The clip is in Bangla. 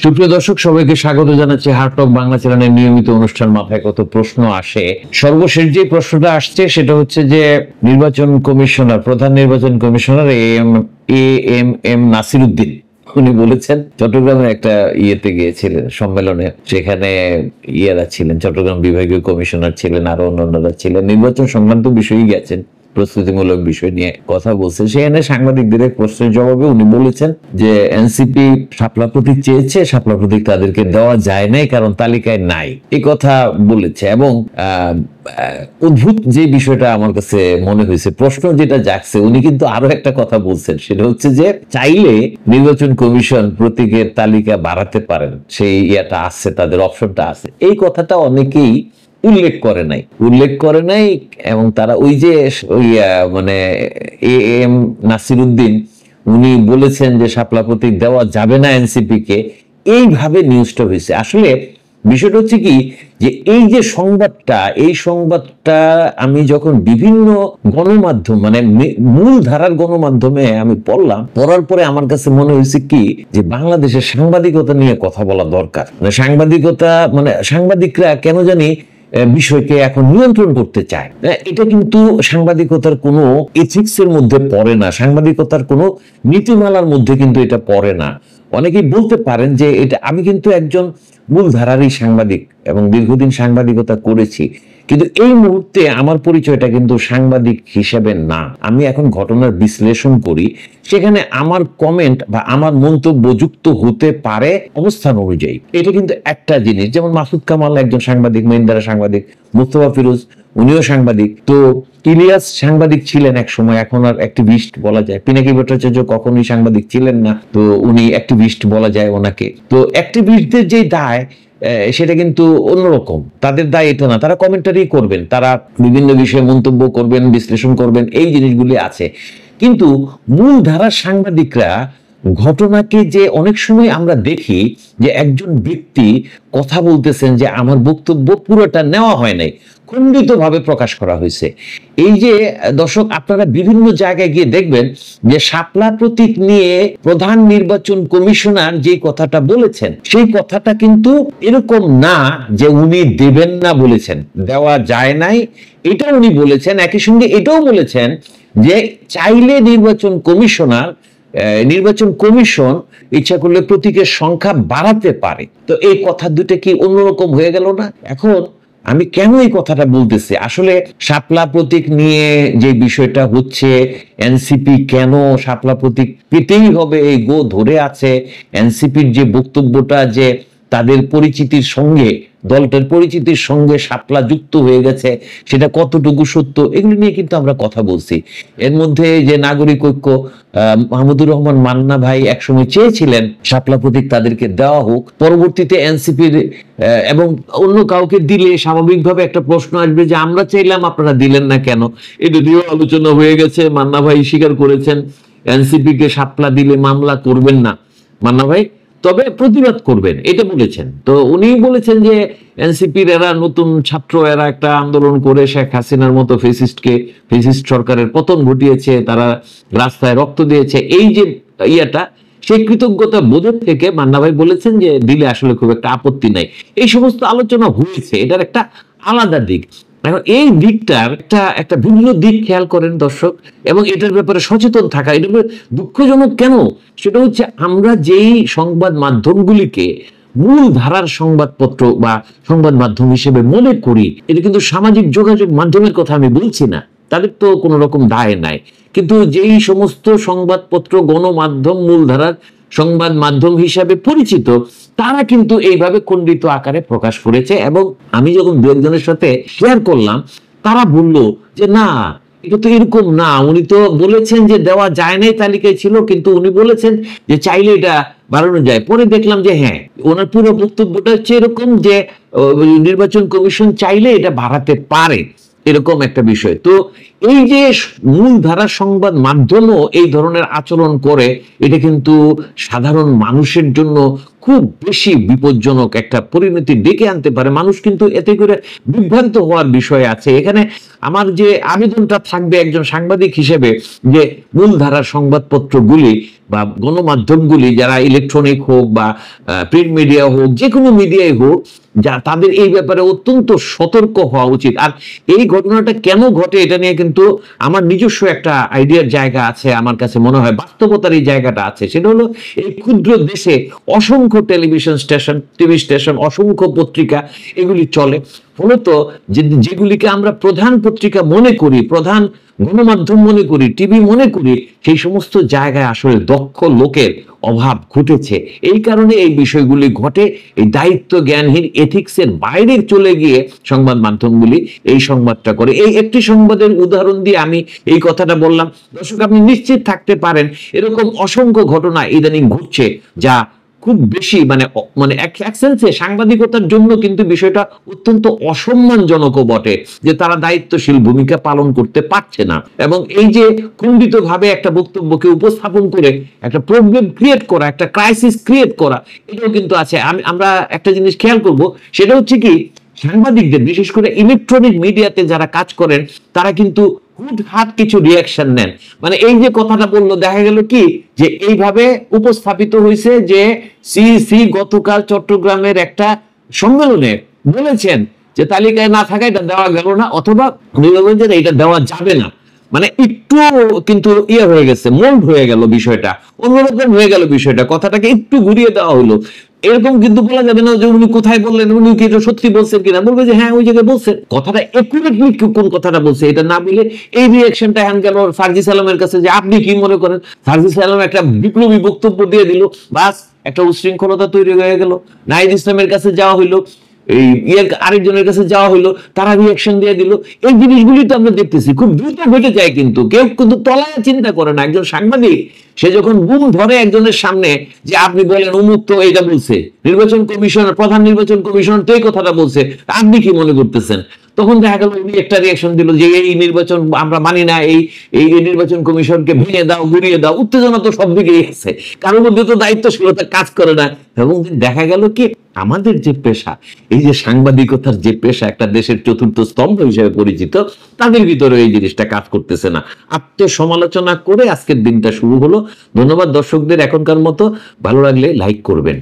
সুপ্রিয় দর্শক, সবাইকে স্বাগত জানাচ্ছি হার্ট টক বাংলা চ্যানেলের নিয়মিত অনুষ্ঠান মাথায় কত প্রশ্ন আসে। সর্বশেষ যে প্রশ্নটা আসছে সেটা হচ্ছে যে নির্বাচন কমিশনার, প্রধান নির্বাচন কমিশনার এ এম নাসিরউদ্দিন, উনি বলেছেন চট্টগ্রামের একটা ইয়েতে গিয়েছিলেন, সম্মেলনে, সেখানে ইয়েরা ছিলেন, চট্টগ্রাম বিভাগীয় কমিশনার ছিলেন, আরো অন্যান্যরা ছিলেন, নির্বাচন সংক্রান্ত বিষয়ে গেছেন, প্রস্তুতিমূলক বিষয় নিয়ে কথা বলছেন। সেখানে সাংবাদিকদের এক প্রশ্নের জবাবে উনি বলেছেন যে এনসিপি শাপলা প্রতীক চেয়েছে, শাপলা প্রতীক তাদেরকে দেওয়া যায় নাই কারণ তালিকায় নাই, এই কথা বলেছে। এবং অদ্ভুত যে বিষয়টা আমার কাছে মনে হয়েছে, প্রশ্ন যেটা জাগছে, উনি কিন্তু আরো একটা কথা বলছেন, সেটা হচ্ছে যে চাইলে নির্বাচন কমিশন প্রতীকের তালিকা বাড়াতে পারেন, সেই ইয়েটা আছে, তাদের অপশনটা আছে। এই কথাটা অনেকেই উল্লেখ করে নাই এবং তারা ওই যে মানে এ এম নাসিরউদ্দিন উনি বলেছেন যে শাপলা প্রতীক দেওয়া যাবে না এনসিপি কে, এইভাবে নিউজটা হয়েছে। আসলে বিষয়টা হচ্ছে কি, যে এই যে সংবাদটা আমি যখন বিভিন্ন গণমাধ্যম, মানে মূল ধারার গণমাধ্যমে আমি পড়ার পরে আমার কাছে মনে হয়েছে কি, যে বাংলাদেশের সাংবাদিকতা নিয়ে কথা বলা দরকার। সাংবাদিকরা কেন জানি বিষয়কে এখন নিয়ন্ত্রণ করতে চায়। এটা কিন্তু সাংবাদিকতার কোনো এথিক্স এর মধ্যে পড়ে না, সাংবাদিকতার কোনো নীতিমালার মধ্যে কিন্তু এটা পড়ে না। অনেকেই বলতে পারেন যে এটা, আমি কিন্তু একজন মূলধারারই সাংবাদিক এবং দীর্ঘদিন সাংবাদিকতা করেছি, কিন্তু এই মুহূর্তে আমার পরিচয়টা কিন্তু সাংবাদিক হিসেবে না। আমি এখন ঘটনার বিশ্লেষণ করি, সেখানে আমার কমেন্ট বা আমার মন্তব্য যুক্ত হতে পারে অবস্থান অনুযায়ী। এটা কিন্তু একটা জিনিস। যেমন মাসুদ কামাল একজন সাংবাদিক, মহিন্দারা সাংবাদিক, মুস্তফা ফিরোজ উনিও সাংবাদিক, তো ইলিয়াস সাংবাদিক ছিলেন এক সময়, এখন আর অ্যাক্টিভিস্ট বলা যায়। পিনাকি ভট্টাচার্য কখনোই সাংবাদিক ছিলেন না, তো উনি অ্যাক্টিভিস্ট বলা যায় ওনাকে। তো অ্যাক্টিভিস্টদের যে দায়, সেটা কিন্তু অন্যরকম, তাদের দায় এটা না, তারা কমেন্টারি করবেন, তারা বিভিন্ন বিষয়ে মন্তব্য করবেন, বিশ্লেষণ করবেন, এই জিনিসগুলি আছে। কিন্তু মূল ধারার সাংবাদিকরা ঘটনাকে, যে অনেক সময় আমরা দেখি যে একজন ব্যক্তি কথা বলতেছেন যে আমার বক্তব্য পুরোটা নেওয়া হয় নাই, খণ্ডিতভাবে প্রকাশ করা হয়েছে। এই যে দর্শক, আপনারা বিভিন্ন জায়গায় গিয়ে দেখবেন যে শাপলা প্রতীক নিয়ে প্রধান নির্বাচন কমিশনার যে কথাটা বলেছেন, সেই কথাটা কিন্তু এরকম না যে উনি দেবেন না বলেছেন, দেওয়া যায় নাই এটা উনি বলেছেন। একই সঙ্গে এটাও বলেছেন যে চাইলে নির্বাচন কমিশন ইচ্ছা করলে প্রতীকের সংখ্যা বাড়াতে পারে। তো এই কথা দুটো কি অন্যরকম হয়ে গেল না? এখন আমি কেন এই কথাটা বলতেছি, আসলে শাপলা প্রতীক নিয়ে যে বিষয়টা হচ্ছে, এনসিপি কেন শাপলা প্রতীক পেতেই হবে এই গো ধরে আছে, এনসিপির যে বক্তব্যটা যে তাদের পরিচিতির সঙ্গে, দলটার পরিচিতির সঙ্গে শাপলা যুক্ত হয়ে গেছে, সেটা কতটুকু সত্য, এগুলো নিয়ে কিন্তু আমরা কথা বলছি। এর মধ্যে যে নাগরিক ঐক্য, মাহমুদুর রহমান মান্না ভাই একসময় চেয়েছিলেন শাপলা প্রতীক তাদেরকে দেওয়া হোক, পরবর্তীতে এনসিপির এবং অন্য কাউকে দিলে স্বাভাবিকভাবে একটা প্রশ্ন আসবে যে আমরা চাইলাম আপনারা দিলেন না কেন। এটা নিয়েও আলোচনা হয়ে গেছে, মান্না ভাই স্বীকার করেছেন এনসিপি কে শাপলা দিলে মামলা করবেন না মান্না ভাই, তবে প্রতিবাদ করবেন, এটা বলেছেন। তো উনি বলেছেন যে এনসিপির এরা নতুন ছাত্র, এরা একটা আন্দোলন করে শেখ হাসিনার মতো ফেসিস্ট সরকারের পতন ঘটিয়েছে, তারা রাস্তায় রক্ত দিয়েছে, এই যে ইয়াটা, সেই কৃতজ্ঞতা বোধের থেকে মান্না ভাই বলেছেন যে দিলে আসলে খুব একটা আপত্তি নাই। এই সমস্ত আলোচনা হয়েছে, এটার একটা আলাদা দিক। এখন এই দিকটার একটা ভিন্ন দিক খেয়াল করেন দর্শক, এবং এটার ব্যাপারে সচেতন থাকা। এটা দুঃখজনক কেন, সেটা হচ্ছে আমরা যেই সংবাদ মাধ্যমগুলিকে মূল ধারার সংবাদপত্র বা সংবাদ মাধ্যম হিসেবে মনে করি, এটা কিন্তু সামাজিক যোগাযোগ মাধ্যমের কথা আমি বলছি না, তাদের তো কোনো রকম দায় নাই, কিন্তু যেই সমস্ত সংবাদপত্র গণমাধ্যম মূলধারার সংবাদ মাধ্যম হিসাবে পরিচিত, তারা কিন্তু এইভাবে খণ্ডিত আকারে প্রকাশ করেছে। এবং আমি যখন দু একজনের সাথে শেয়ার করলাম, তারা বলল যে না, এটা তো এরকম না, উনি তো বলেছেন যে দেওয়া যায় নাই, তালিকায় ছিল, কিন্তু উনি বলেছেন যে চাইলে এটা বাড়ানো যায়। পরে দেখলাম যে হ্যাঁ, ওনার পুরো বক্তব্যটা হচ্ছে এরকম যে নির্বাচন কমিশন চাইলে এটা বাড়াতে পারে, এরকম একটা বিষয়। তো এই যে মূল ধারা সংবাদ মাধ্যমও এই ধরনের আচরণ করে, এটা কিন্তু সাধারণ মানুষের জন্য খুব বেশি বিপজ্জনক একটা পরিণতি ডেকে আনতে পারে। মানুষ কিন্তু এতে করে বিভ্রান্ত হওয়ার বিষয় আছে। এখানে আমার যে আবেদনটা থাকবে একজন সাংবাদিক হিসেবে, যে মূলধারার সংবাদপত্রগুলি বা গণমাধ্যমগুলি, যারা ইলেকট্রনিক হোক বা প্রিন্ট মিডিয়া হোক, যে কোনো মিডিয়াই হোক, যা তাদের এই ব্যাপারে অত্যন্ত সতর্ক হওয়া উচিত। আর এই ঘটনাটা কেন ঘটে এটা নিয়ে কিন্তু আমার নিজস্ব একটা আইডিয়ার জায়গা আছে, আমার কাছে মনে হয় বাস্তবতার এই জায়গাটা আছে। সেটা হলো, এই ক্ষুদ্র দেশে অসংখ্য টেলিভিশন স্টেশন, টিভি স্টেশন, অসংখ্য পত্রিকা এগুলি চলে। ফলত যেগুলিকে আমরা প্রধান পত্রিকা মনে করি, প্রধান গণমাধ্যম মনে করি, টিভি মনে করি, সেই সমস্ত জায়গায় আসলে দক্ষ লোকের অভাব ঘটেছে। এই কারণে এই বিষয়গুলি ঘটে। এই দায়িত্ব জ্ঞানহীন, এথিক্সের বাইরে চলে গিয়ে সংবাদ মাধ্যমগুলি এই সংবাদটা করে। এই একটি সংবাদের উদাহরণ দিয়ে আমি এই কথাটা বললাম। দর্শক, আপনি নিশ্চিত থাকতে পারেন এরকম অসংখ্য ঘটনা ইদানিং ঘটছে, যা খুব বেশি মানে এক সেন্সে সাংবাদিকতার জন্য কিন্তু বিষয়টা অত্যন্ত অসম্মানজনকও বটে, যে তারা দায়িত্বশীল ভূমিকা পালন করতে পারছে না। এবং এই যে খণ্ডিত ভাবে একটা বক্তব্যকে উপস্থাপন করে একটা প্রবলেম ক্রিয়েট করা, একটা ক্রাইসিস ক্রিয়েট করা, এটাও কিন্তু আছে। আমরা একটা জিনিস খেয়াল করব, সেটা হচ্ছে কি, সাংবাদিকদের, বিশেষ করে ইলেকট্রনিক মিডিয়াতে যারা কাজ করেন, তারা কিন্তু হুটহাট কিছু রিয়াকশন নেন। মানে এই যে কথাটা বললো, দেখা গেল কি যে এইভাবে উপস্থাপিত হয়েছে যে সিইসি গতকাল চট্টগ্রামের একটা সম্মেলনে বলেছেন যে তালিকায় না থাকা এটা দেওয়া গেল না, অথবা উনি বলবেন যে এটা দেওয়া যাবে না। মানে একটু কিন্তু হয়ে গেছে, মোল্ড হয়ে গেল বিষয়টা, অন্যরকম হয়ে গেল বিষয়টা, কথাটাকে একটু ঘুরিয়ে দেওয়া হলো। এরকম কিন্তু বলা যাবে না যে উনি কোথায় বললেন, উনি কি এটা সত্যি বলছেন কিনা। বলবে যে হ্যাঁ ওই জায়গায় বলছেন, কথাটা একুরেটলি কোন কথাটা বলছে এটা না বলে এই রিঅ্যাকশনটা হ্যান গেল সার্জিস আলমের কাছে, যে আপনি কি মনে করেন। সার্জিস আলম একটা বিপ্লবী বক্তব্য দিয়ে দিল, বাস একটা উশৃঙ্খলতা তৈরি হয়ে গেল। নাহিদ ইসলামের কাছে যাওয়া হইলো, এই আরেকজনের কাছে যাওয়া হইলো, তারা রিঅ্যাকশন দিয়ে দিল। এই জিনিসগুলি তো আমরা দেখতেছি, খুব দ্রুত ঘটে যায়, কিন্তু কেউ কিন্তু তলায় চিন্তা করে না। একজন সাংবাদিক সে যখন বুম ধরে একজনের সামনে, যে আপনি বলেন অমুক তো এইটা বলছে, নির্বাচন কমিশনার, প্রধান নির্বাচন কমিশনার তো এই কথাটা বলছে, আপনি কি মনে করতেছেন, তখন দেখা গেল উনি একটা রিঅ্যাকশন দিল যে এই নির্বাচন আমরা মানি না, এই নির্বাচন কমিশনকে ভেঙে দাও, গুড়িয়ে দাও। উত্তেজনা তো সব দিকেই আছে, কারোর মধ্যে তো দায়িত্বশীলতা কাজ করে না। এবং দেখা গেল কি, আমাদের যে পেশা, এই যে সাংবাদিকতার যে পেশা, একটা দেশের চতুর্থ স্তম্ভ হিসেবে পরিচিত, তাদের ভিতরে এই জিনিসটা কাজ করতেছে না। আত্মসমালোচনা করে আজকের দিনটা শুরু হলো। ধন্যবাদ দর্শকদের। এখনকার মতো ভালো লাগলে লাইক করবেন।